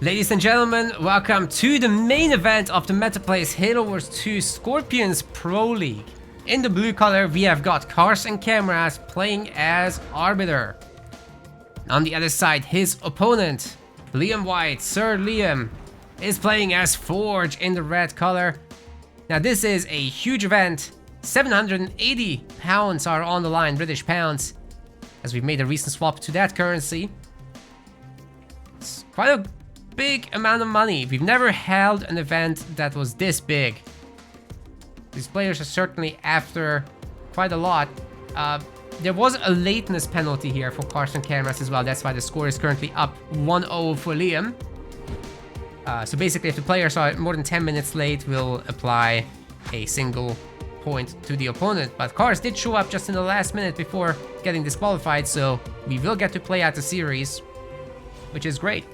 Ladies and gentlemen, welcome to the main event of the MetaPlays Halo Wars 2 Scorpions Pro League. In the blue color, we have got CarsandCameras playing as Arbiter. On the other side, his opponent, Liam White, Sir Liam, is playing as Forge in the red color. Now this is a huge event. 780 pounds are on the line, British pounds, as we've made a recent swap to that currency. It's quite a big amount of money. We've never held an event that was this big. These players are certainly after quite a lot. There was a lateness penalty here for CarsandCameras as well. That's why the score is currently up 1-0 for Liam. So basically, if the players are more than 10 minutes late, we'll apply a single point to the opponent. But Cars did show up just in the last minute before getting disqualified, so we will get to play out the series, which is great.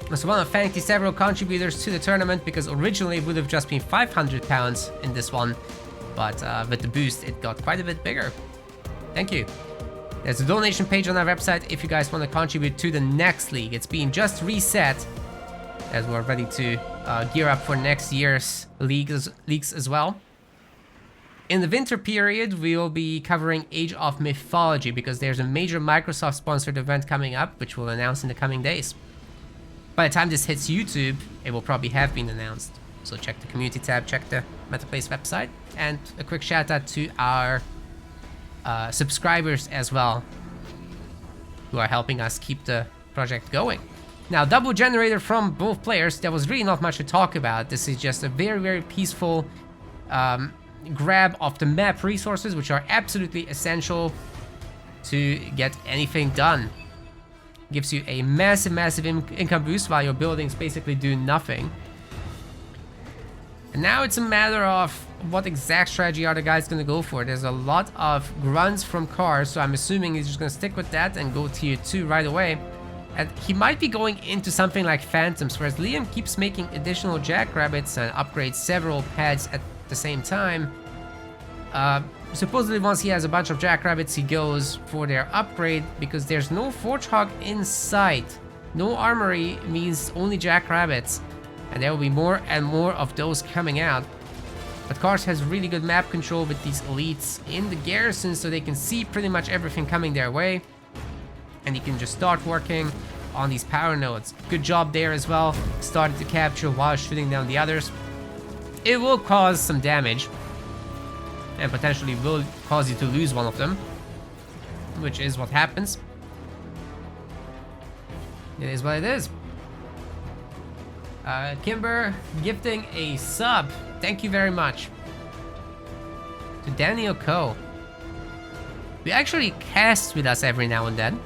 I also want to thank the several contributors to the tournament, because originally it would have just been 500 pounds in this one, but with the boost it got quite a bit bigger. Thank you. There's a donation page on our website if you guys want to contribute to the next league. It's being just reset as we're ready to gear up for next year's leagues as well. In the winter period, we will be covering Age of Mythology, because there's a major Microsoft-sponsored event coming up, which we'll announce in the coming days. By the time this hits YouTube, it will probably have been announced. So check the community tab, check the MetaPlays website, and a quick shout out to our subscribers as well, who are helping us keep the project going. Now, double generator from both players. There was really not much to talk about. This is just a very, very peaceful grab of the map resources, which are absolutely essential to get anything done. Gives you a massive income boost while your buildings basically do nothing. And now it's a matter of what exact strategy are the guys going to go for. There's a lot of grunts from Cars, so I'm assuming he's just going to stick with that and go tier 2 right away. And he might be going into something like Phantoms, whereas Liam keeps making additional Jackrabbits and upgrades several pads at the same time. Supposedly once he has a bunch of Jackrabbits, he goes for their upgrade, because there's no Forge Hog in sight. No armory means only Jackrabbits, and there will be more and more of those coming out. But Cars has really good map control with these elites in the garrison, so they can see pretty much everything coming their way, and he can just start working on these power nodes. Good job there as well, started to capture while shooting down the others. It will cause some damage, and potentially will cause you to lose one of them, which is what happens. It is what it is. Kimber gifting a sub. Thank you very much. To Daniel Coe. We actually cast with us every now and then.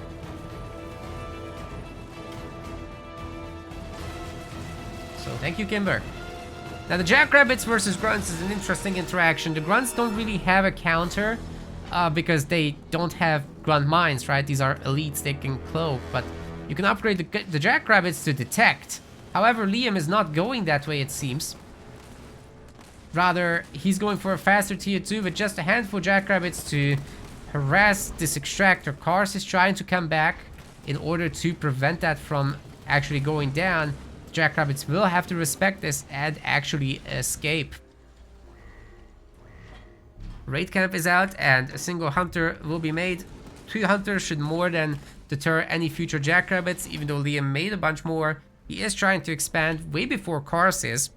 So thank you, Kimber. Now the Jackrabbits versus Grunts is an interesting interaction. The Grunts don't really have a counter because they don't have Grunt Mines, right? These are elites, they can cloak, but you can upgrade the Jackrabbits to detect. However, Liam is not going that way, it seems. Rather, he's going for a faster tier 2 with just a handful of Jackrabbits to harass this extractor. Cars is trying to come back in order to prevent that from actually going down. Jackrabbits will have to respect this and actually escape. Raid camp is out and a single hunter will be made. 2 hunters should more than deter any future Jackrabbits, even though Liam made a bunch more. He is trying to expand way before Cars is,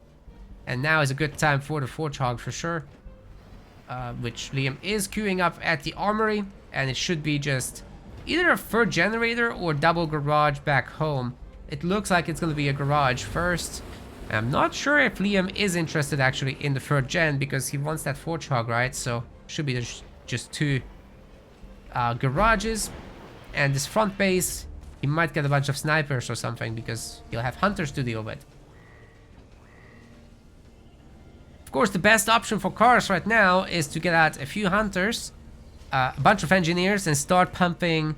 and now is a good time for the Forge Hog for sure, which Liam is queuing up at the armory, and it should be just either a third generator or double garage back home. It looks like it's going to be a garage first. I'm not sure if Liam is interested actually in the third gen, because he wants that Forge Hog, right? So should be just 2 garages. And this front base, he might get a bunch of snipers or something, because he'll have hunters to deal with. Of course, the best option for Cars right now is to get out a few hunters, a bunch of engineers, and start pumping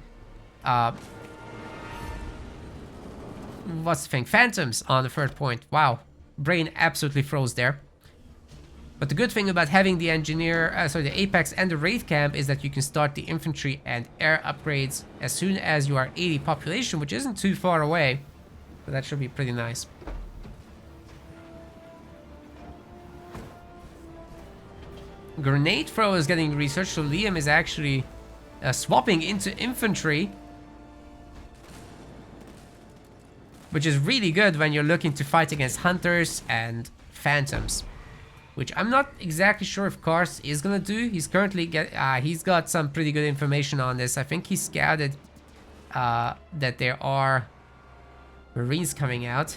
what's the thing? Phantoms on the third point. Wow. Brain absolutely froze there. But the good thing about having the the Apex and the Wraith Camp is that you can start the infantry and air upgrades as soon as you are 80 population, which isn't too far away. So that should be pretty nice. Grenade throw is getting researched, so Liam is actually swapping into infantry. Which is really good when you're looking to fight against hunters and phantoms. Which I'm not exactly sure if Cars is gonna do. He's currently he's got some pretty good information on this. I think he scouted that there are Marines coming out.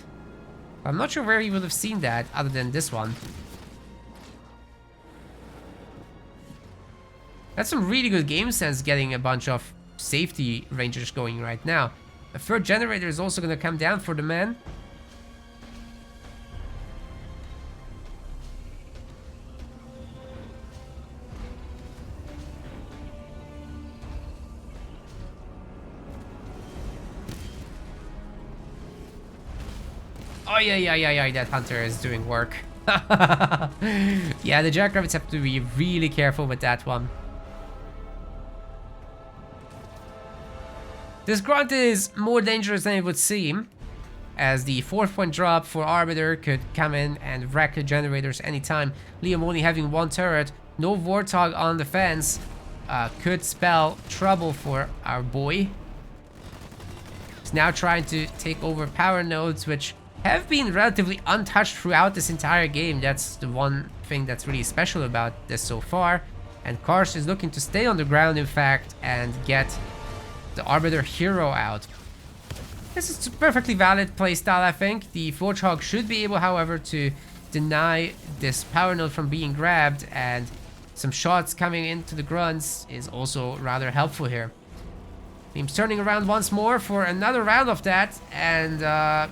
I'm not sure where he would have seen that other than this one. That's some really good game sense getting a bunch of safety rangers going right now. A third generator is also going to come down for the man. Oh yeah, that hunter is doing work. Yeah, the jackrabbits have to be really careful with that one. This grunt is more dangerous than it would seem, as the 4th-point drop for Arbiter could come in and wreck the generators anytime. Liam only having one turret, no Warthog on the fence, could spell trouble for our boy. He's now trying to take over power nodes, which have been relatively untouched throughout this entire game. That's the one thing that's really special about this so far. And Kars is looking to stay on the ground, in fact, and get the Arbiter hero out. This is a perfectly valid playstyle, I think. The Warthog should be able, however, to deny this power node from being grabbed, and some shots coming into the grunts is also rather helpful here. Team's turning around once more for another round of that, and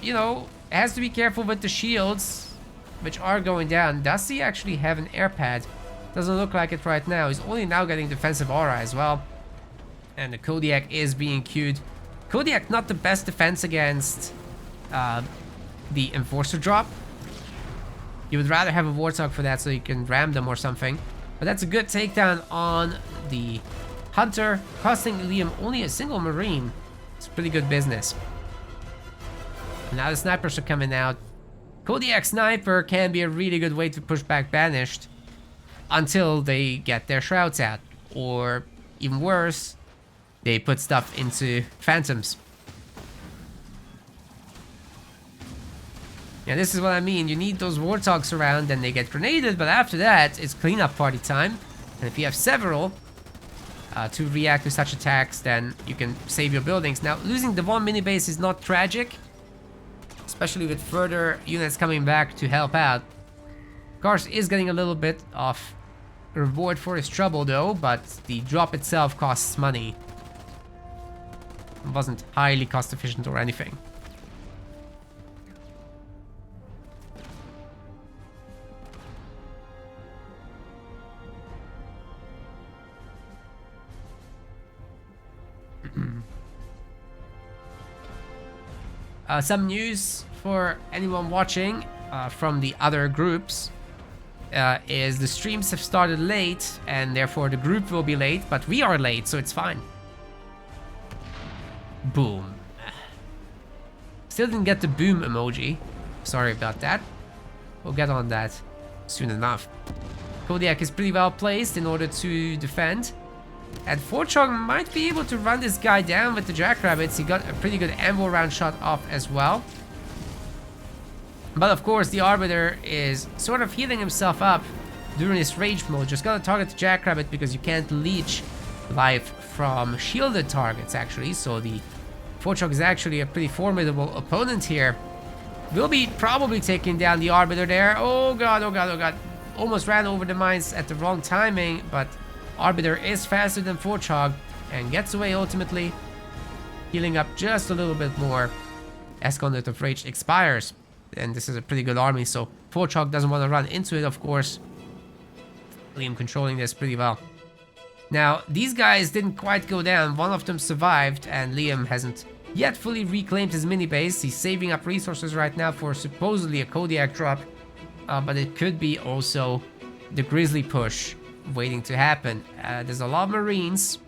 you know, has to be careful with the shields, which are going down. Does he actually have an air pad? Doesn't look like it right now. He's only now getting defensive aura as well. And the Kodiak is being queued. Kodiak not the best defense against the Enforcer drop. You would rather have a Warthog for that so you can ram them or something. But that's a good takedown on the Hunter, costing Liam only a single Marine. It's pretty good business. And now the snipers are coming out. Kodiak Sniper can be a really good way to push back Banished until they get their shrouds out. Or even worse, they put stuff into Phantoms. Yeah, this is what I mean. You need those Warthogs around, then they get grenaded, but after that, it's cleanup party time. And if you have several to react to such attacks, then you can save your buildings. Now, losing the one mini base is not tragic, especially with further units coming back to help out. Cars is getting a little bit of reward for his trouble though, but the drop itself costs money. It wasn't highly cost efficient or anything. Some news for anyone watching from the other groups is the streams have started late, and therefore the group will be late, but we are late, so it's fine. Boom. Still didn't get the boom emoji. Sorry about that. We'll get on that soon enough. Kodiak is pretty well placed in order to defend. And Forchog might be able to run this guy down with the Jackrabbits. He got a pretty good ammo round shot off as well. But of course, the Arbiter is sort of healing himself up during his rage mode. Just gotta target the Jackrabbit because you can't leech life from shielded targets, actually. So the Forchog is actually a pretty formidable opponent here. Will be probably taking down the Arbiter there. Oh god, oh god, oh god. Almost ran over the mines at the wrong timing, but Arbiter is faster than Forchog and gets away ultimately, healing up just a little bit more as Conduit of Rage expires. And this is a pretty good army, so Forchog doesn't want to run into it, of course. Liam controlling this pretty well. Now, these guys didn't quite go down. One of them survived, and Liam hasn't yet fully reclaimed his mini base. He's saving up resources right now for supposedly a Kodiak drop, but it could be also the grizzly push waiting to happen. There's a lot of Marines,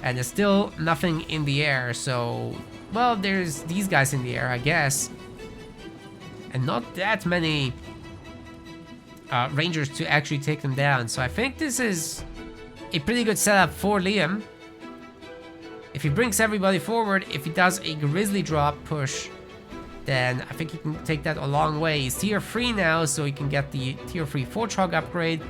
and there's still nothing in the air, so... Well, there's these guys in the air, I guess. And not that many Rangers to actually take them down. So I think this is a pretty good setup for Liam. If he brings everybody forward, if he does a grizzly drop push, then I think he can take that a long way. He's tier 3 now, so he can get the tier 3 Fortrog upgrade.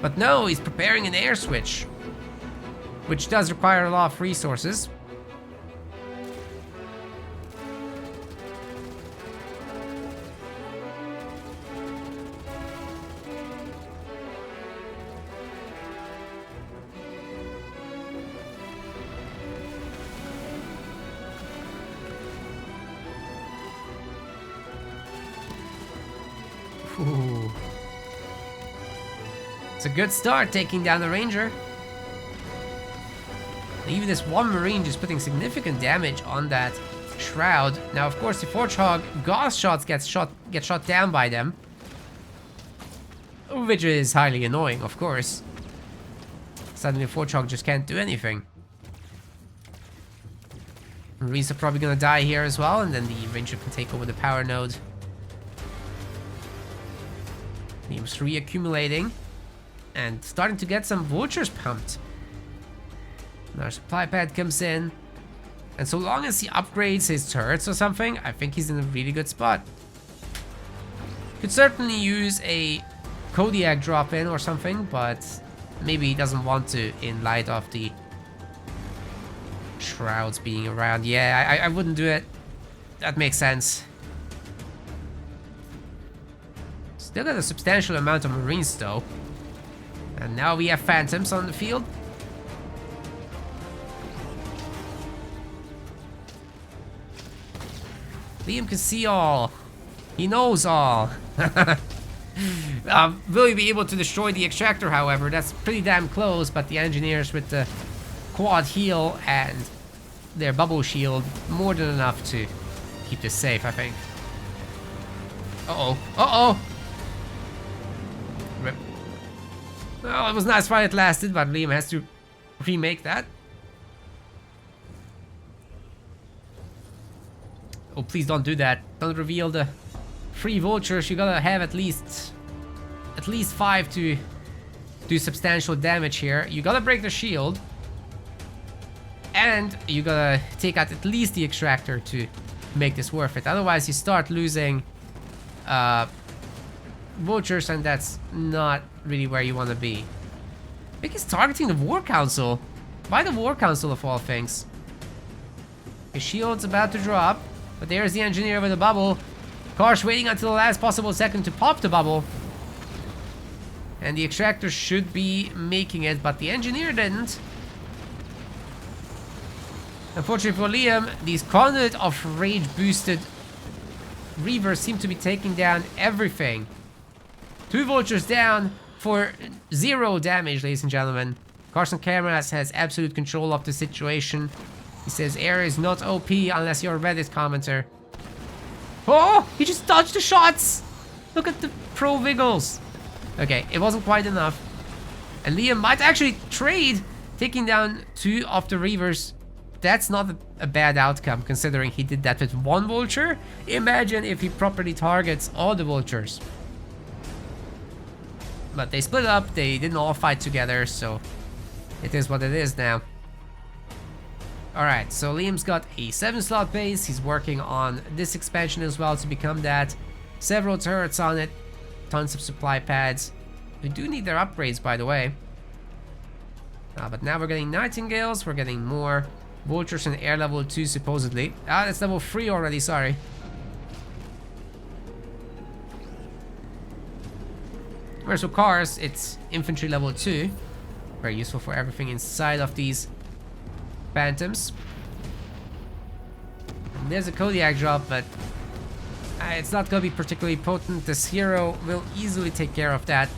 But no, he's preparing an air switch, which does require a lot of resources. Ooh. It's a good start taking down the Ranger. Even this one Marine just putting significant damage on that Shroud. Now, of course, the Fortrog Gauss shots get shot down by them, which is highly annoying, of course. Suddenly, Fortrog just can't do anything. Marines are probably gonna die here as well, and then the Ranger can take over the power node. Teams reaccumulating and starting to get some vultures pumped. Now our supply pad comes in, and so long as he upgrades his turrets or something, I think he's in a really good spot. Could certainly use a Kodiak drop in or something, but maybe he doesn't want to in light of the Shrouds being around. Yeah, I wouldn't do it. That makes sense. Still got a substantial amount of Marines though. And now we have Phantoms on the field. Liam can see all. He knows all. Will he be able to destroy the extractor, however? That's pretty damn close, but the engineers with the quad heal and their bubble shield, more than enough to keep this safe, I think. Uh-oh. Uh-oh! Rip. Well, it was nice while it lasted, but Liam has to remake that. Oh, please don't do that. Don't reveal the 3 vultures. You gotta have at least 5 to do substantial damage here. You gotta break the shield. And you gotta take out at least the extractor to make this worth it. Otherwise, you start losing vultures, and that's not really where you want to be. I think he's targeting the War Council. Why the War Council of all things? His shield's about to drop, but there's the engineer with the bubble. Karsh waiting until the last possible second to pop the bubble. And the extractor should be making it, but the engineer didn't. Unfortunately for Liam, these Conduit of Rage boosted Reavers seem to be taking down everything. 2 vultures down for 0 damage, ladies and gentlemen. CarsandCameras has absolute control of the situation. He says air is not OP unless you're a Reddit commenter. Oh, he just dodged the shots. Look at the pro Wiggles. Okay, it wasn't quite enough. And Liam might actually trade, taking down 2 of the Reavers. That's not a bad outcome, considering he did that with 1 vulture. Imagine if he properly targets all the vultures. But they split up, they didn't all fight together, so it is what it is now. Alright, so Liam's got a 7-slot base. He's working on this expansion as well to become that. Several turrets on it, tons of supply pads. We do need their upgrades, by the way. But now we're getting Nightingales, we're getting more vultures in air level 2 supposedly. That's level 3 already, sorry. Whereas with cars, it's infantry level 2. Very useful for everything inside of these Phantoms. And there's a Kodiak drop, but it's not going to be particularly potent. This hero will easily take care of that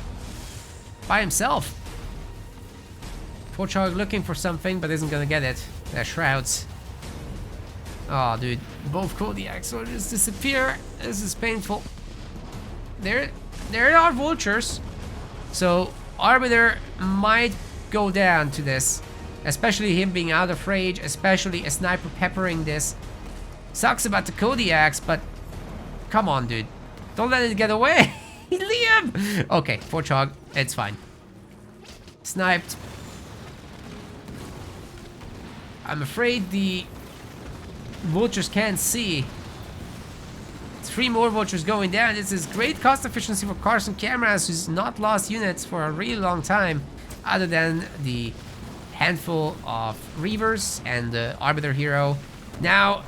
by himself. Fortrog looking for something, but isn't going to get it. They're Shrouds. Oh, dude. Both Kodiaks will just disappear. This is painful. there are vultures. So Arbiter might go down to this. Especially him being out of range, especially a sniper peppering this. Sucks about the Kodiaks, but come on, dude. Don't let it get away. Liam! Okay, Forchog, it's fine. Sniped. I'm afraid the vultures can't see. 3 more vultures going down. This is great cost efficiency for CarsandCameras, who's not lost units for a really long time, other than the handful of Reavers and the Arbiter hero. Now,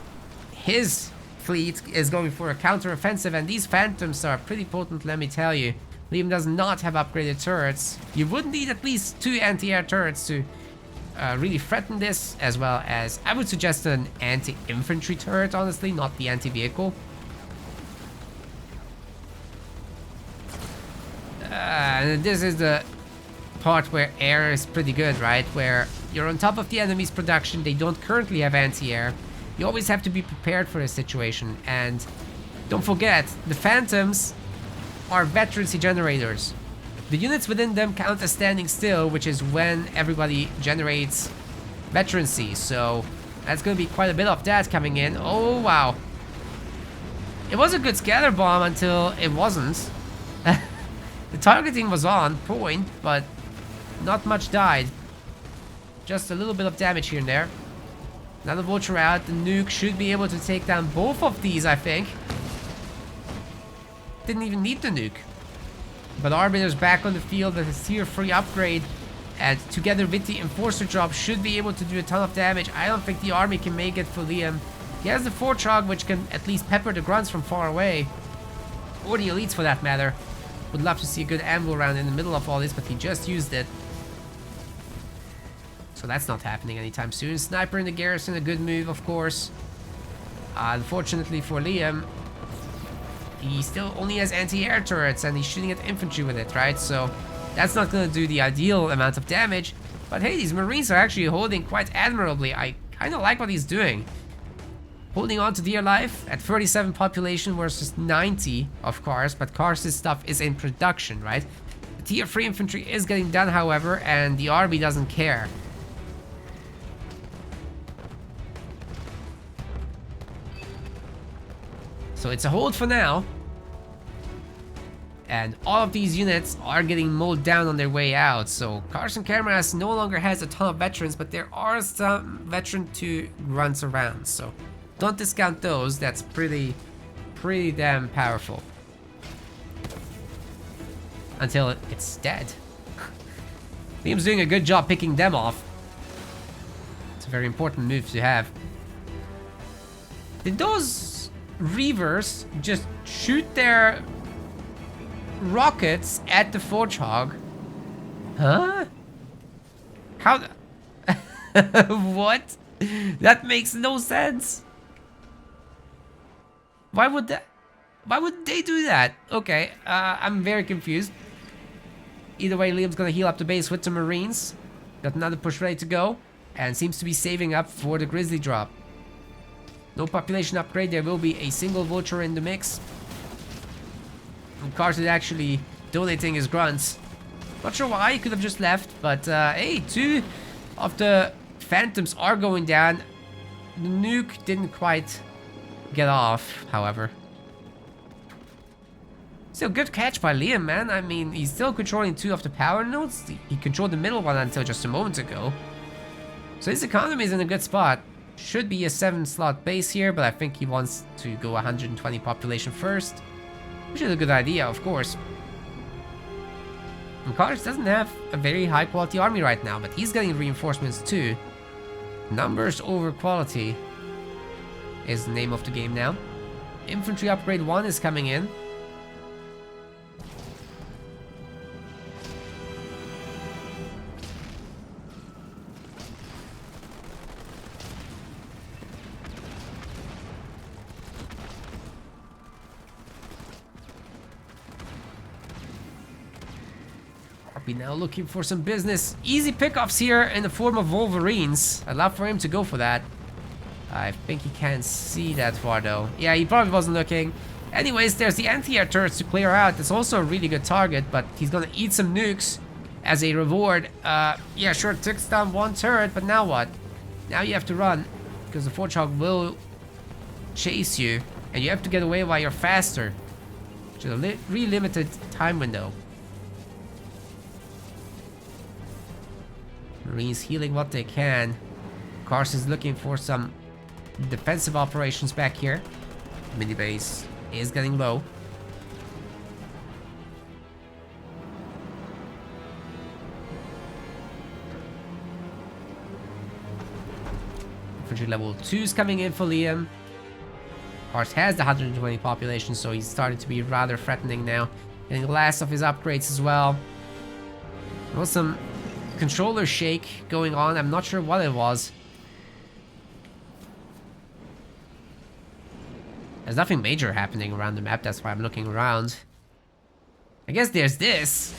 his fleet is going for a counter-offensive, and these Phantoms are pretty potent, let me tell you. Liam does not have upgraded turrets. You would need at least 2 anti-air turrets to really threaten this, as well as I would suggest an anti-infantry turret, honestly, not the anti-vehicle. This is the part where air is pretty good, right? Where you're on top of the enemy's production, they don't currently have anti-air. You always have to be prepared for this situation, and don't forget, the Phantoms are veterancy generators. The units within them count as standing still, which is when everybody generates veterancy, so that's gonna be quite a bit of that coming in. Oh wow. It was a good scatter bomb until it wasn't. The targeting was on point, but not much died. Just a little bit of damage here and there. Another vulture out. The nuke should be able to take down both of these, I think. Didn't even need the nuke. But Arbiter's back on the field with his tier 3 upgrade. And together with the Enforcer drop, should be able to do a ton of damage. I don't think the army can make it for Liam. He has the Forchog, which can at least pepper the grunts from far away. Or the elites, for that matter. Would love to see a good anvil round in the middle of all this, but he just used it. So that's not happening anytime soon. Sniper in the garrison, a good move, of course. Unfortunately for Liam, he still only has anti-air turrets, and he's shooting at infantry with it, right? So that's not going to do the ideal amount of damage. But hey, these Marines are actually holding quite admirably. I kind of like what he's doing. Holding on to dear life at 37 population versus 90 of Cars, but Cars' stuff is in production, right? The tier 3 infantry is getting done, however, and the army doesn't care. So it's a hold for now. And all of these units are getting mowed down on their way out. So CarsandCameras no longer has a ton of veterans, but there are some veteran 2 grunts around. So don't discount those. That's pretty damn powerful. Until it's dead. Liam's doing a good job picking them off. It's a very important move to have. Did those Reavers just shoot their rockets at the Forchog? Huh? How? What? That makes no sense. Why would they do that? Okay, I'm very confused. Either way, Liam's gonna heal up the base with the Marines. Got another push ready to go, and seems to be saving up for the Grizzly drop. No population upgrade, there will be a single vulture in the mix. And Cars is actually donating his grunts. Not sure why, he could have just left, but hey, 2 of the Phantoms are going down. The nuke didn't quite get off, however. Still good catch by Liam, man. I mean, he's still controlling 2 of the power nodes. He controlled the middle one until just a moment ago. So his economy is in a good spot. Should be a 7-slot base here, but I think he wants to go 120 population first. Which is a good idea, of course. And Cars doesn't have a very high quality army right now, but he's getting reinforcements too. Numbers over quality is the name of the game now. Infantry upgrade 1 is coming in. Be now looking for some business. Easy pickups here in the form of Wolverines. I'd love for him to go for that. I think he can't see that far though. Yeah, he probably wasn't looking. Anyways, there's the anti-air turrets to clear out. It's also a really good target, but he's gonna eat some nukes as a reward. Yeah, sure, it takes down one turret, but now what? Now you have to run, because the Forge-Hog will chase you, and you have to get away while you're faster. Which is a really limited time window. Marines healing what they can. Cars is looking for some defensive operations back here. Mini base is getting low. Infantry level 2 is coming in for Liam. Cars has the 120 population, so he's starting to be rather threatening now. Getting the last of his upgrades as well. There was some controller shake going on. I'm not sure what it was. There's nothing major happening around the map, that's why I'm looking around. I guess there's this.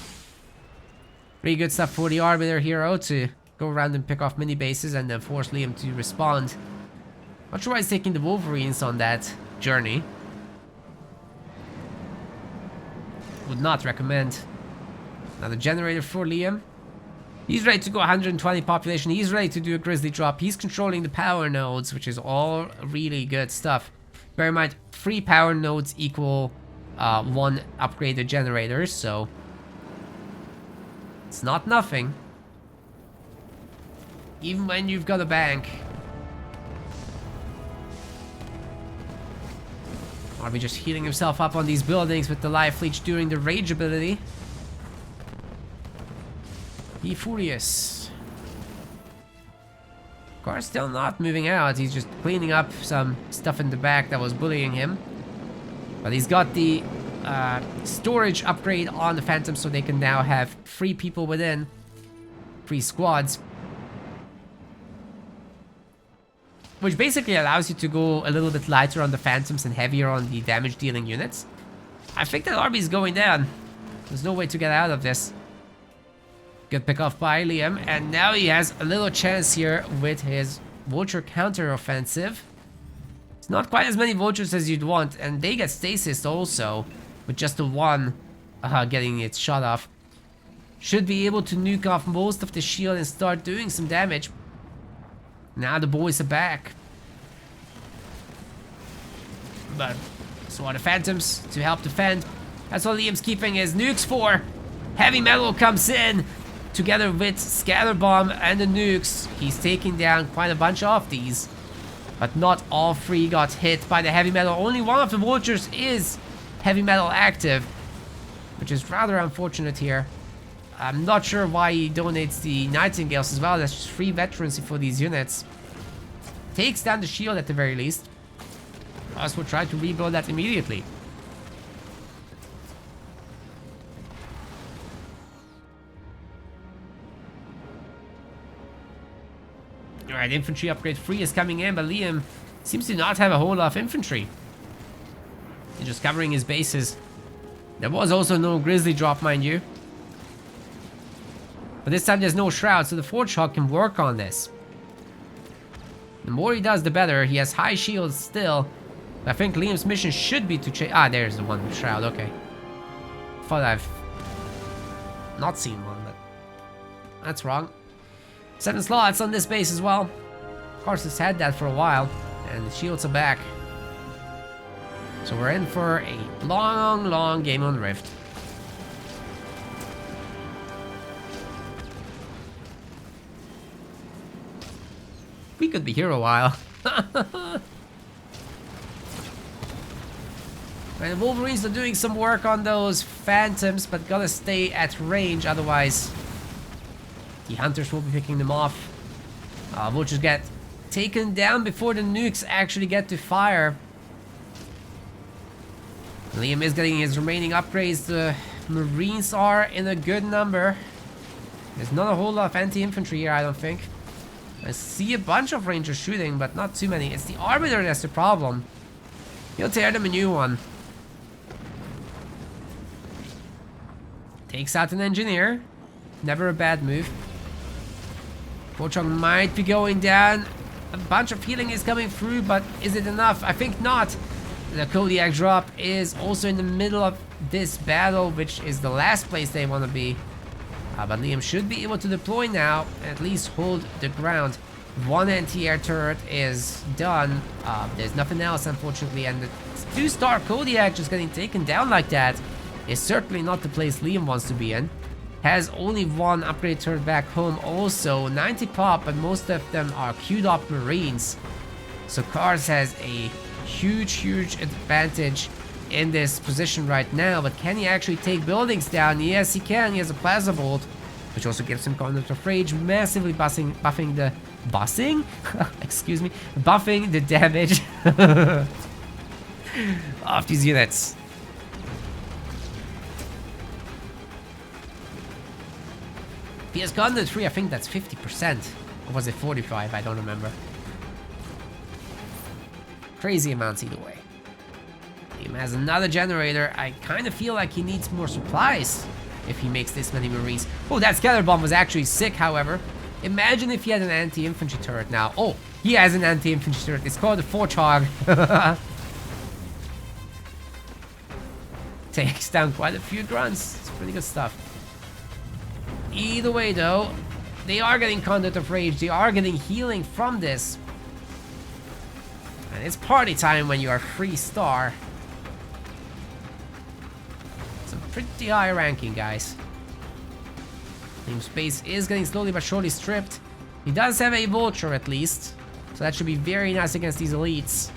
Pretty good stuff for the Arbiter hero to go around and pick off mini bases and then force Liam to respond. Not sure why he's taking the Wolverines on that journey. Would not recommend. Another generator for Liam. He's ready to go 120 population. He's ready to do a Grizzly drop. He's controlling the power nodes, which is all really good stuff. Bear in mind, 3 power nodes equal 1 upgraded generator, so it's not nothing. Even when you've got a bank. Arby just healing himself up on these buildings with the life leech during the rage ability. Be furious. Car's still not moving out. He's just cleaning up some stuff in the back that was bullying him. But he's got the storage upgrade on the Phantom, so they can now have 3 people within. 3 squads. Which basically allows you to go a little bit lighter on the Phantoms and heavier on the damage dealing units. I think that Arby is going down. There's no way to get out of this. Good pick off by Liam, and now he has a little chance here with his Vulture counter-offensive. It's not quite as many Vultures as you'd want, and they get stasis also, with just the one getting its shot off. Should be able to nuke off most of the shield and start doing some damage. Now the boys are back. But so are the Phantoms to help defend. That's what Liam's keeping his nukes for. Heavy metal comes in. Together with Scatter Bomb and the nukes, he's taking down quite a bunch of these. But not all 3 got hit by the heavy metal. Only one of the Vultures is heavy metal active, which is rather unfortunate here. I'm not sure why he donates the Nightingales as well. That's just free veterancy for these units. Takes down the shield at the very least. Us will try to rebuild that immediately. Alright, infantry upgrade 3 is coming in, but Liam seems to not have a whole lot of infantry. He's just covering his bases. There was also no Grizzly drop, mind you. But this time there's no Shroud, so the Forge-Hog can work on this. The more he does, the better. He has high shields still. But I think Liam's mission should be to chase... Ah, there's the one with Shroud, okay. Thought I've not seen one, but that's wrong. 7 slots on this base as well. Of course, it's had that for a while, and the shields are back. So we're in for a long, long game on Rift. We could be here a while. Right, the Wolverines are doing some work on those Phantoms, but gotta stay at range, otherwise the Hunters will be picking them off. Vultures get taken down before the nukes actually get to fire. Liam is getting his remaining upgrades. The Marines are in a good number. There's not a whole lot of anti-infantry here, I don't think. I see a bunch of Rangers shooting, but not too many. It's the Arbiter that's the problem. He'll tear them a new one. Takes out an Engineer. Never a bad move. Forge-Hog might be going down. A bunch of healing is coming through, but is it enough? I think not. The Kodiak drop is also in the middle of this battle, which is the last place they want to be. But Liam should be able to deploy now, and at least hold the ground. One anti-air turret is done. There's nothing else, unfortunately, and the 2-star Kodiak just getting taken down like that is certainly not the place Liam wants to be in. Has only one upgrade turret back home also, 90 pop, but most of them are queued up Marines. So Cars has a huge advantage in this position right now, but can he actually take buildings down? Yes, he can. He has a plasma bolt, which also gives him conduct of rage, massively buffing the excuse me, buffing the damage of these units. He has conduct 3, I think that's 50%. Or was it 45? I don't remember. Crazy amounts either way. He has another generator. I kind of feel like he needs more supplies if he makes this many Marines. Oh, that scatter bomb was actually sick, however. Imagine if he had an anti-infantry turret now. Oh, he has an anti-infantry turret. It's called the Forchhog. Takes down quite a few grunts. It's pretty good stuff. Either way, though, they are getting conduct of rage. They are getting healing from this. And it's party time when you are 3-star. Some pretty high ranking, guys. Team space is getting slowly but surely stripped. He does have a vulture at least, so that should be very nice against these elites.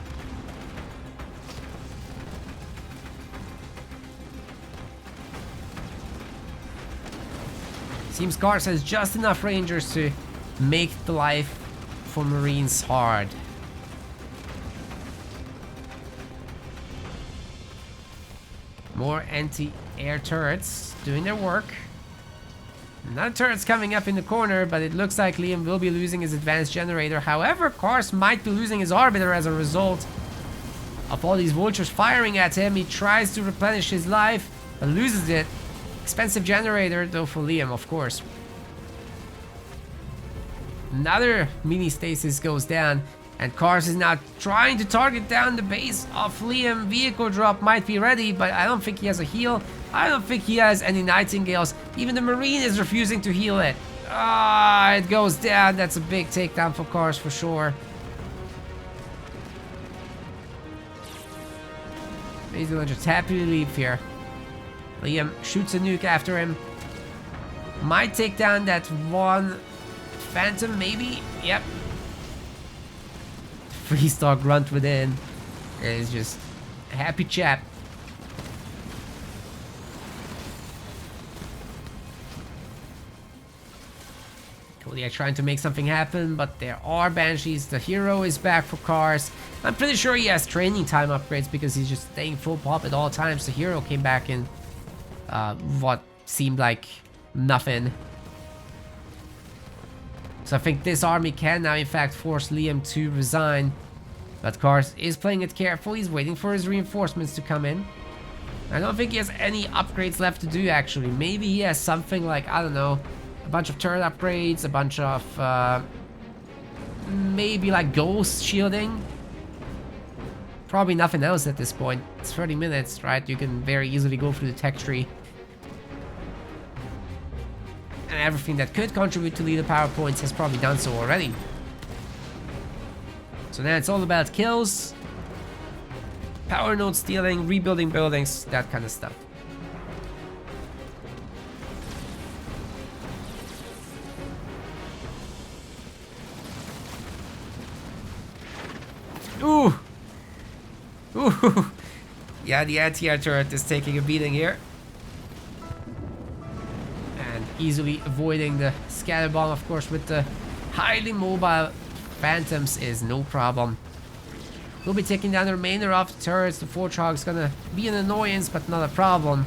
Seems Cars has just enough Rangers to make the life for Marines hard. More anti-air turrets doing their work. Another turret's coming up in the corner, but it looks like Liam will be losing his advanced generator. However, Cars might be losing his arbiter as a result of all these vultures firing at him. He tries to replenish his life, but loses it. Expensive generator, though, for Liam, of course. Another mini stasis goes down, and Cars is now trying to target down the base of Liam. Vehicle drop might be ready, but I don't think he has a heal. I don't think he has any Nightingales. Even the Marine is refusing to heal it. Ah, it goes down. That's a big takedown for Cars for sure. He's gonna just happily leave here. Liam shoots a nuke after him. Might take down that one Phantom, maybe? Yep. 3-star grunt within. Is just a happy chap. Kodiak trying to make something happen, but there are Banshees. The hero is back for Cars. I'm pretty sure he has training time upgrades because he's just staying full pop at all times. The hero came back in what seemed like nothing. So I think this army can now in fact force Liam to resign. But Cars is playing it careful. He's waiting for his reinforcements to come in. I don't think he has any upgrades left to do actually. Maybe he has something like, I don't know, a bunch of turret upgrades, a bunch of maybe like ghost shielding. Probably nothing else at this point. It's 30 minutes, right? You can very easily go through the tech tree. And everything that could contribute to leader power points has probably done so already. So now it's all about kills, power node stealing, rebuilding buildings, that kind of stuff. Ooh! Ooh! Yeah, the anti-air turret is taking a beating here. And easily avoiding the scatter bomb, of course, with the highly mobile Phantoms is no problem. We'll be taking down the remainder of the turrets. The Forchhog's gonna be an annoyance, but not a problem.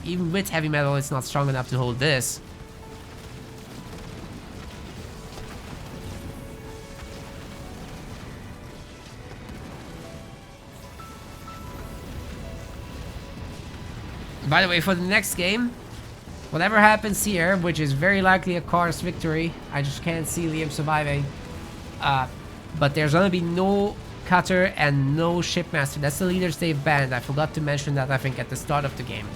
Even with heavy metal, it's not strong enough to hold this. By the way, for the next game, whatever happens here, which is very likely a Cars victory, I just can't see Liam surviving. But there's gonna be no Cutter and no Shipmaster. That's the leaders they've banned. I forgot to mention that, I think, at the start of the game.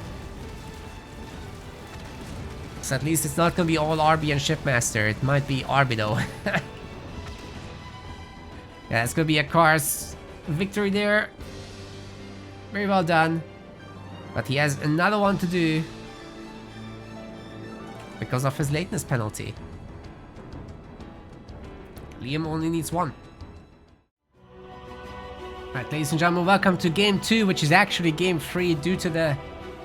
So at least it's not gonna be all RB and Shipmaster. It might be RB though. Yeah, it's gonna be a Cars victory there. Very well done. But he has another one to do because of his lateness penalty. Liam only needs one. Alright, ladies and gentlemen, welcome to game 2, which is actually game 3 due to the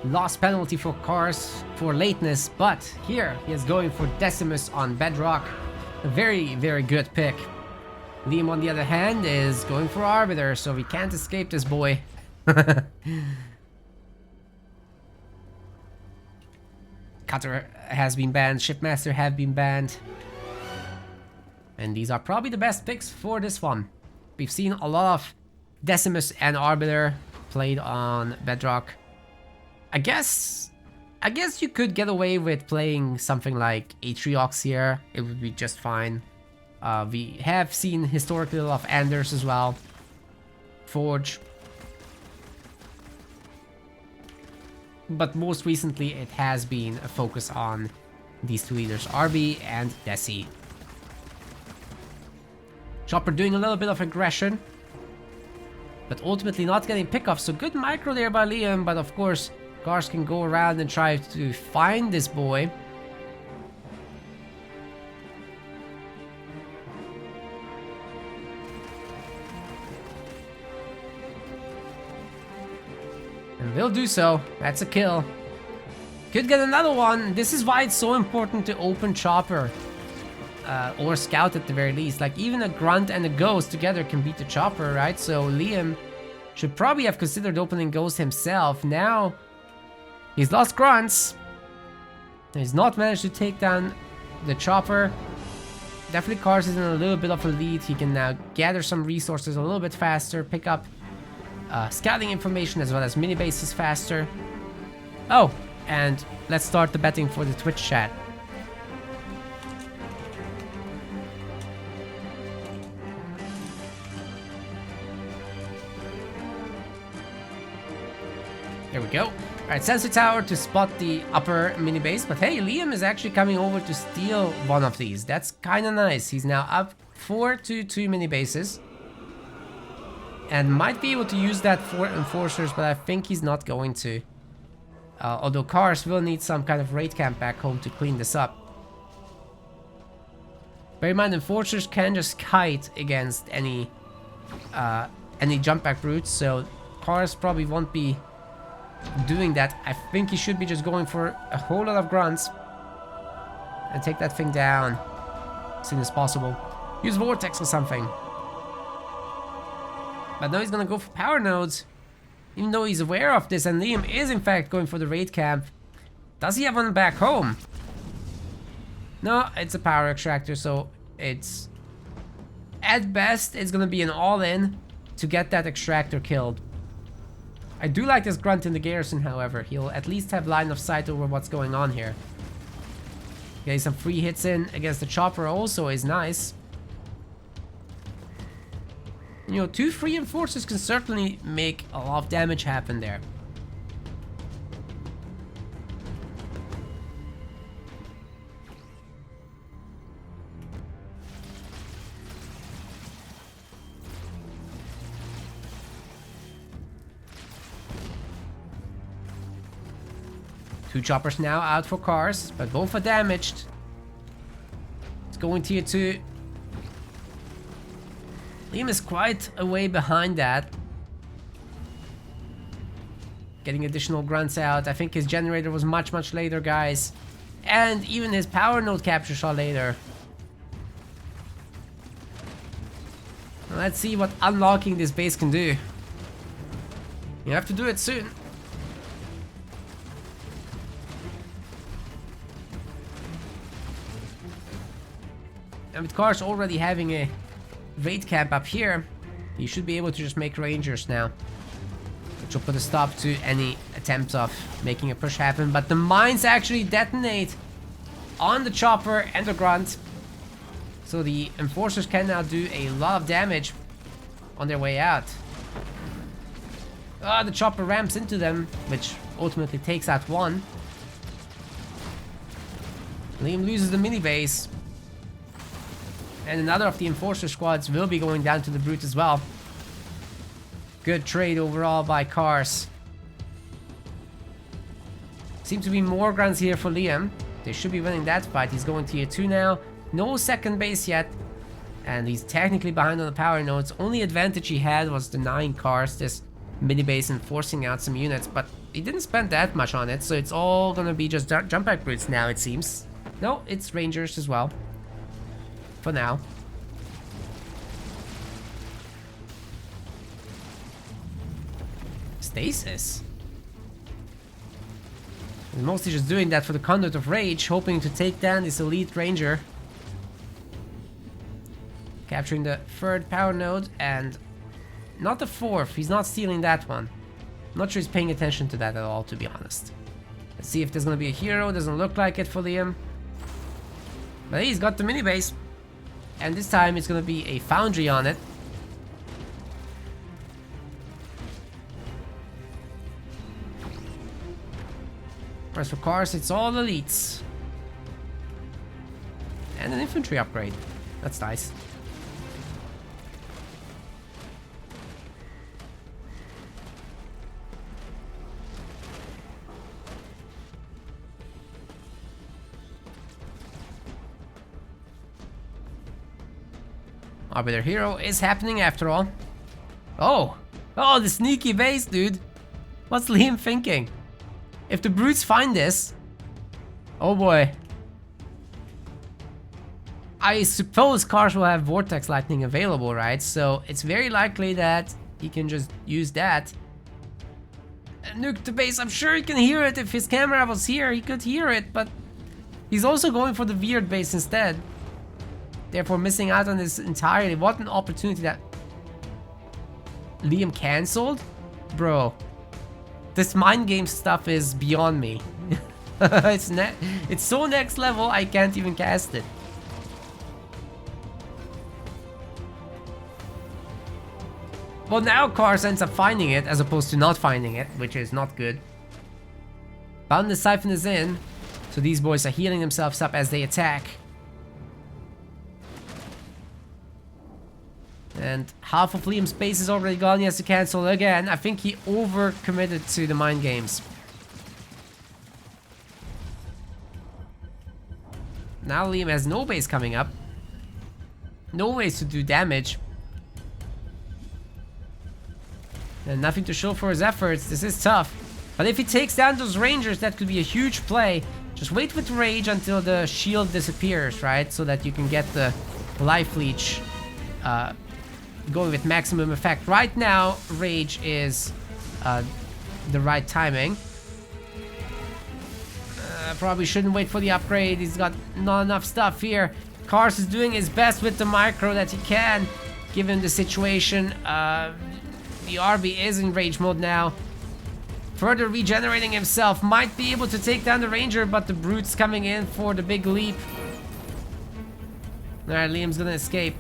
lost penalty for Cars for lateness. But here he is going for Decimus on Bedrock. A very, very good pick. Liam, on the other hand, is going for Arbiter, so we can't escape this boy. Cutter has been banned, Shipmaster have been banned. And these are probably the best picks for this one. We've seen a lot of Decimus and Arbiter played on Bedrock. I guess you could get away with playing something like Atriox here. It would be just fine. We have seen historically a lot of Anders as well. Forge. But most recently it has been a focus on these two leaders, RB and Desi. Chopper doing a little bit of aggression, but ultimately not getting pickoff. So good micro there by Liam, but of course Cars can go around and try to find this boy. And will do so. That's a kill. Could get another one. This is why it's so important to open Chopper. Or Scout at the very least. Like even a Grunt and a Ghost together can beat the Chopper, right? So Liam should probably have considered opening Ghost himself. Now he's lost Grunts. He's not managed to take down the Chopper. Definitely Cars is in a little bit of a lead. He can now gather some resources a little bit faster, pick up scouting information as well as mini bases faster. Oh, and let's start the betting for the Twitch chat. There we go. Alright, Sensor Tower to spot the upper mini base. But hey, Liam is actually coming over to steal one of these. That's kind of nice. He's now up 4 to 2 mini bases. And might be able to use that for Enforcers, but I think he's not going to. Although Cars will need some kind of raid camp back home to clean this up. Bear in mind, Enforcers can just kite against any jump back brutes, so Cars probably won't be doing that. I think he should be just going for a whole lot of Grunts and take that thing down as soon as possible. Use Vortex or something. But now he's gonna go for power nodes, even though he's aware of this, and Liam is in fact going for the raid camp. Does he have one back home? No, it's a power extractor, so it's at best it's gonna be an all-in to get that extractor killed. I do like this Grunt in the garrison, however. He'll at least have line of sight over what's going on here. Getting some free hits in against the Chopper also is nice. You know, 2 free Enforcers can certainly make a lot of damage happen there. Two Choppers now out for Cars, but both are damaged. It's going tier 2. Liam is quite a way behind that. Getting additional Grunts out. I think his generator was much, much later, guys. And even his power node capture shot later. Let's see what unlocking this base can do. You have to do it soon. And with Cars already having a raid camp up here, you should be able to just make Rangers now, which will put a stop to any attempts of making a push happen. But the mines actually detonate on the Chopper and the Grunt, so the Enforcers can now do a lot of damage. on their way out. The chopper ramps into them, which ultimately takes out one. Liam loses the mini base. And another of the enforcer squads will be going down to the brute as well. Good trade overall by Cars. Seems to be more grunts here for Liam. They should be winning that fight. He's going tier 2 now. No second base yet. And he's technically behind on the power nodes. Only advantage he had was denying Cars this mini base and forcing out some units. But he didn't spend that much on it. So it's all gonna be just jump pack brutes now, it seems. No, it's Rangers as well. For now. Stasis. He's mostly just doing that for the Conduit of Rage, hoping to take down this elite ranger. Capturing the third power node and not the fourth. He's not stealing that one. Not sure he's paying attention to that at all, to be honest. Let's see if there's gonna be a hero. Doesn't look like it for Liam. But he's got the mini base. And this time it's gonna be a foundry on it. Whereas for Cars, it's all elites. And an infantry upgrade. That's nice. Arbiter Hero is happening after all. Oh! Oh, the sneaky base, dude! What's Liam thinking? If the brutes find this... Oh boy. I suppose Cars will have Vortex Lightning available, right? So it's very likely that he can just use that. And nuke the base. I'm sure he can hear it. If his camera was here, he could hear it, but... He's also going for the weird base instead. Therefore missing out on this entirely. What an opportunity that... Liam cancelled? Bro. This mind game stuff is beyond me. It's so next level, I can't even cast it. Well, now Cars ends up finding it as opposed to not finding it, which is not good. Bound the Siphon is in, so these boys are healing themselves up as they attack. And half of Liam's base is already gone. He has to cancel again. I think he overcommitted to the mind games. Now Liam has no base coming up. No ways to do damage. And nothing to show for his efforts. This is tough. But if he takes down those Rangers, that could be a huge play. Just wait with Rage until the shield disappears, right? So that you can get the life leech going with maximum effect. Right now, Rage is the right timing. Probably shouldn't wait for the upgrade. He's got not enough stuff here. Cars is doing his best with the micro that he can, given the situation. The RB is in rage mode now. Further regenerating himself. Might be able to take down the Ranger, but the Brute's coming in for the big leap. Alright, Liam's gonna escape.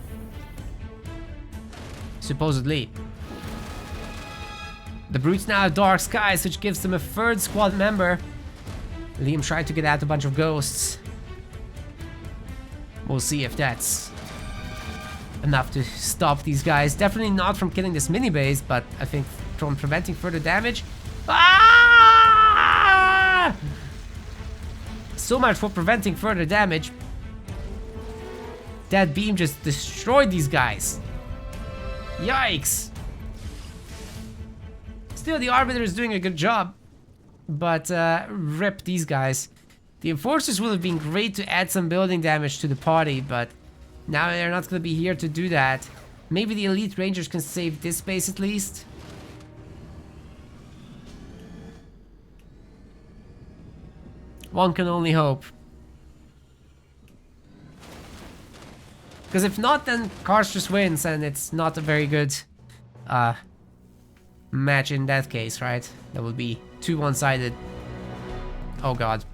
Supposedly. The Brutes now have Dark Skies, which gives them a third squad member. Liam tried to get out a bunch of ghosts. We'll see if that's enough to stop these guys. Definitely not from killing this mini base, but I think from preventing further damage. Ah! So much for preventing further damage. That beam just destroyed these guys. Yikes. Still, the Arbiter is doing a good job. But rip these guys. The Enforcers would have been great to add some building damage to the party, but now they're not going to be here to do that. Maybe the Elite Rangers can save this base at least. One can only hope. Because if not, then Cars just wins, and it's not a very good match in that case, right? That would be too one-sided. Oh god.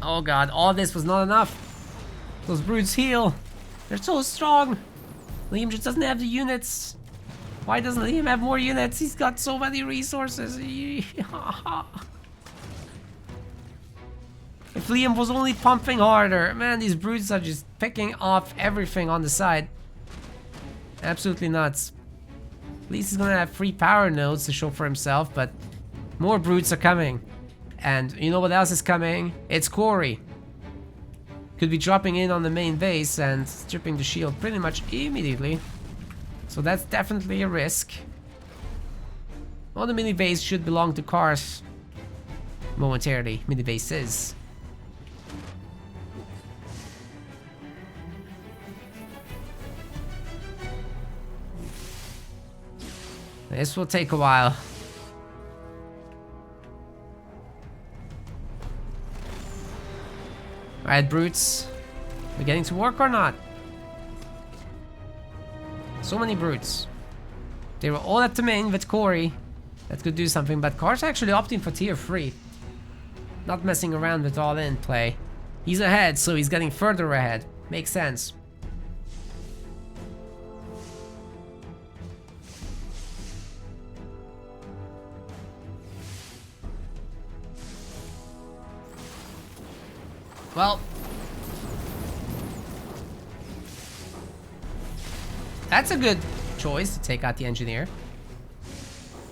Oh god, all this was not enough. Those brutes heal. They're so strong. Liam just doesn't have the units. Why doesn't Liam have more units? He's got so many resources. If Liam was only pumping harder. Man, these brutes are just picking off everything on the side. Absolutely nuts. At least he's gonna have 3 power nodes to show for himself, but more brutes are coming. And you know what else is coming? It's Corey. Could be dropping in on the main base and stripping the shield pretty much immediately. So that's definitely a risk. Well, the mini base should belong to Cars momentarily. Mini bases. This will take a while. Alright, brutes. We getting to work or not? So many brutes. They were all at the main with Corey. That could do something, but Cars actually opting for tier 3. Not messing around with all-in play. He's ahead, so he's getting further ahead. Makes sense. Well, that's a good choice to take out the engineer.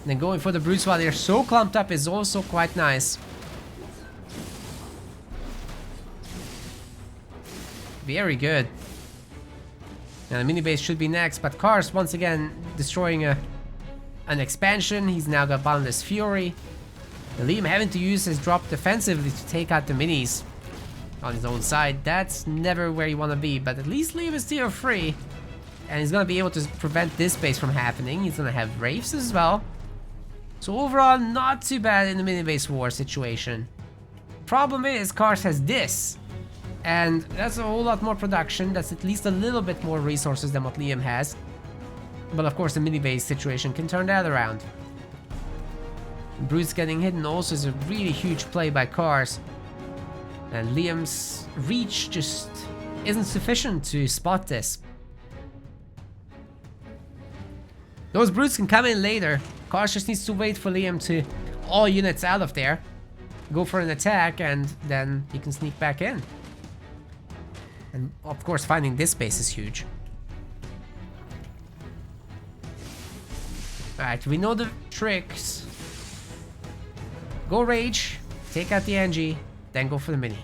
And then going for the brutes while they're so clumped up is also quite nice. Very good. Now the mini base should be next, but Cars once again destroying an expansion. He's now got Boundless Fury. Liam having to use his drop defensively to take out the minis on his own side. That's never where you want to be, but at least Liam is tier 3. And he's going to be able to prevent this base from happening. He's going to have Wraiths as well. So overall, not too bad in the mini base war situation. Problem is, Cars has this. And that's a whole lot more production. That's at least a little bit more resources than what Liam has. But of course, the mini base situation can turn that around. Brutes getting hidden also is a really huge play by Cars. And Liam's reach just isn't sufficient to spot this. Those brutes can come in later. Cars just needs to wait for Liam to all units out of there. Go for an attack and then he can sneak back in. And of course finding this base is huge. Alright, we know the tricks. Go rage, take out the NG, then go for the mini.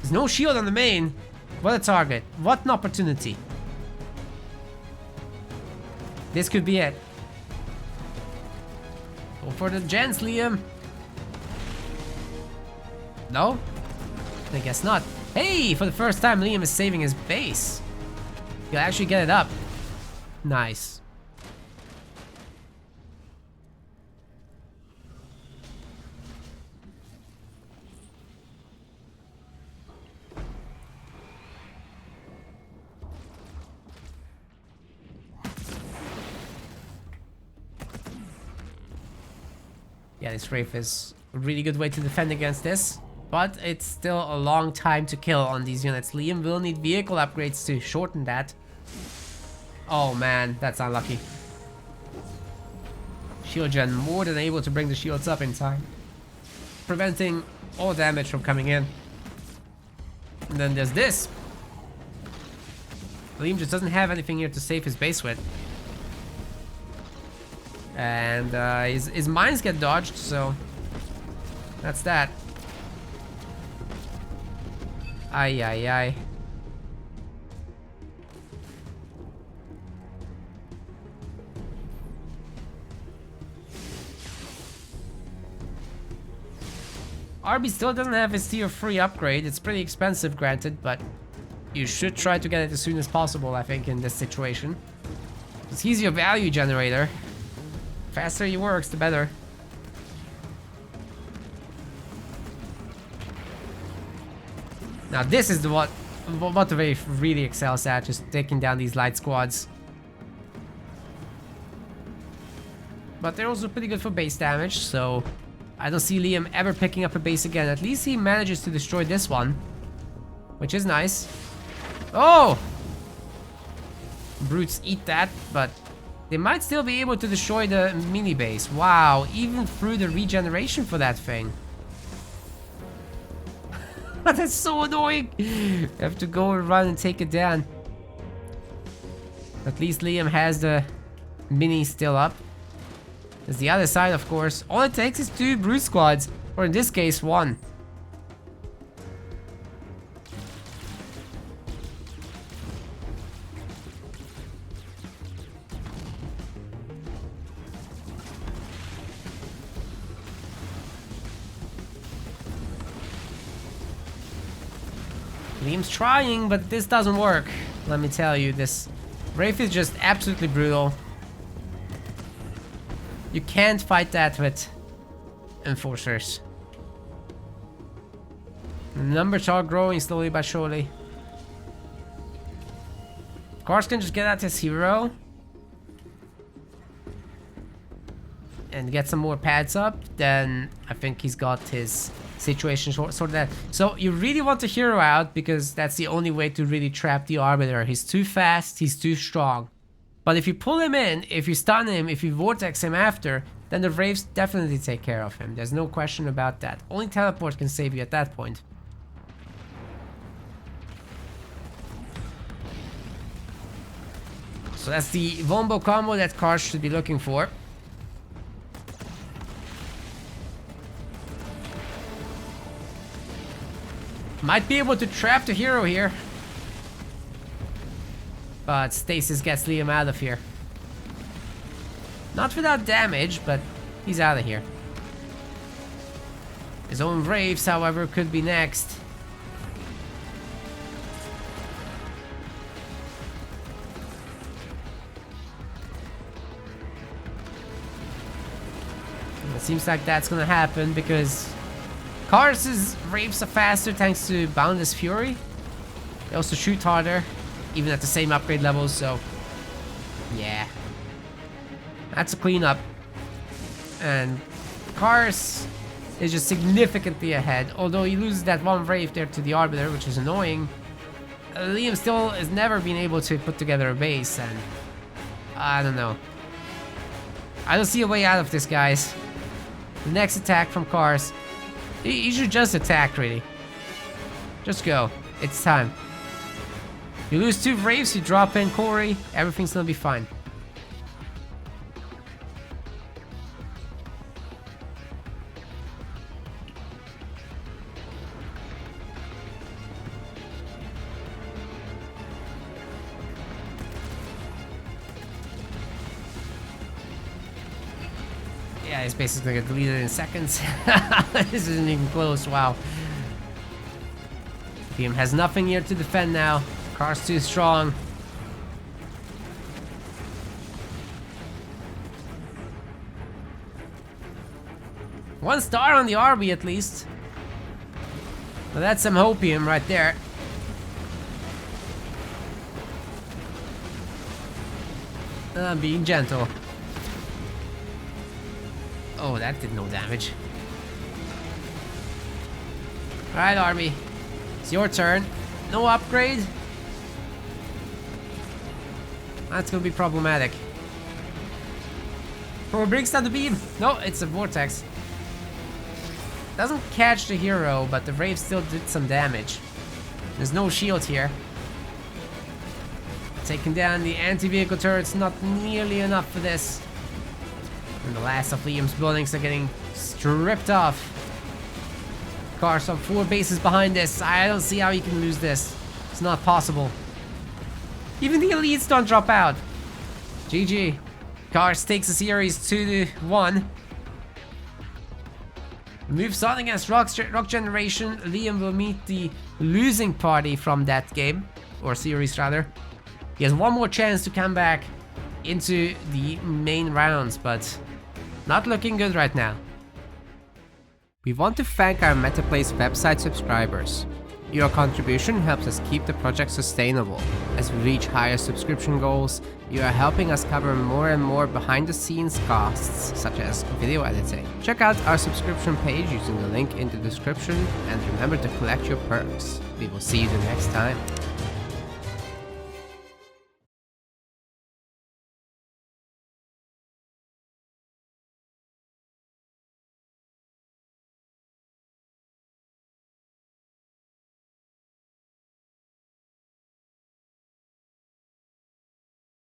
There's no shield on the main. What a target. What an opportunity. This could be it. Go for the gens, Liam. No? I guess not. Hey, for the first time, Liam is saving his base. He'll actually get it up. Nice. Yeah, this Wraith is a really good way to defend against this. But it's still a long time to kill on these units. Liam will need vehicle upgrades to shorten that. Oh man, that's unlucky. Shield gen more than able to bring the shields up in time. Preventing all damage from coming in. And then there's this. Liam just doesn't have anything here to save his base with. And his mines get dodged, so that's that. Ay, ay, ay. RB still doesn't have his tier 3 upgrade. It's pretty expensive, granted, but you should try to get it as soon as possible, I think, in this situation. Because he's your value generator. Faster he works, the better. Now this is what the way really excels at, just taking down these light squads. But they're also pretty good for base damage, so I don't see Liam ever picking up a base again. At least he manages to destroy this one, which is nice. Oh! brutes eat that, but they might still be able to destroy the mini base. Wow, even through the regeneration for that thing. That's so annoying. You have to go and run and take it down. At least Liam has the mini still up. There's the other side, of course. All it takes is 2 brute squads, or in this case, 1. Liam's trying, but this doesn't work. Let me tell you, this Wraith is just absolutely brutal. You can't fight that with enforcers. The numbers are growing slowly but surely. If Cars can just get at his hero and get some more pads up, then I think he's got his situation sorted out. So you really want the hero out because that's the only way to really trap the Arbiter. He's too fast, he's too strong. But if you pull him in, if you stun him, if you vortex him after, then the Wraiths definitely take care of him. There's no question about that. Only teleport can save you at that point. So that's the Wombo combo that Cars should be looking for. Might be able to trap the hero here. But Stasis gets Liam out of here. Not without damage, but he's out of here. His own Wraiths, however, could be next. It seems like that's gonna happen because Cars' Wraiths are faster thanks to Boundless Fury. They also shoot harder, even at the same upgrade levels, so yeah. That's a cleanup. And Cars is just significantly ahead, although he loses that one Wraith there to the Arbiter, which is annoying. Liam still has never been able to put together a base, and I don't know. I don't see a way out of this, guys. The next attack from Cars. You should just attack, really. Just go. It's time. You lose 2 Wraiths, you drop in Corey, everything's gonna be fine. Yeah, it's basically gonna get deleted in seconds. This isn't even close, wow. Team has nothing here to defend now. Car's too strong. One star on the RB at least. Well, that's some hopium right there. I'm being gentle. Oh, that did no damage. Alright, Army. It's your turn. No upgrade. That's gonna be problematic. Oh, brings down the beam. No, it's a vortex. Doesn't catch the hero, but the Wraith still did some damage. There's no shield here. Taking down the anti-vehicle turrets, not nearly enough for this. And the last of Liam's buildings are getting stripped off. Cars are 4 bases behind this. I don't see how you can lose this. It's not possible. Even the elites don't drop out. GG. Cars takes the series 2-1. Moves on against Rock Generation. Liam will meet the losing party from that game. Or series, rather. He has one more chance to come back into the main rounds, but not looking good right now. We want to thank our MetaPlace website subscribers. Your contribution helps us keep the project sustainable. As we reach higher subscription goals, you are helping us cover more and more behind-the-scenes costs, such as video editing. Check out our subscription page using the link in the description, and remember to collect your perks. We will see you the next time.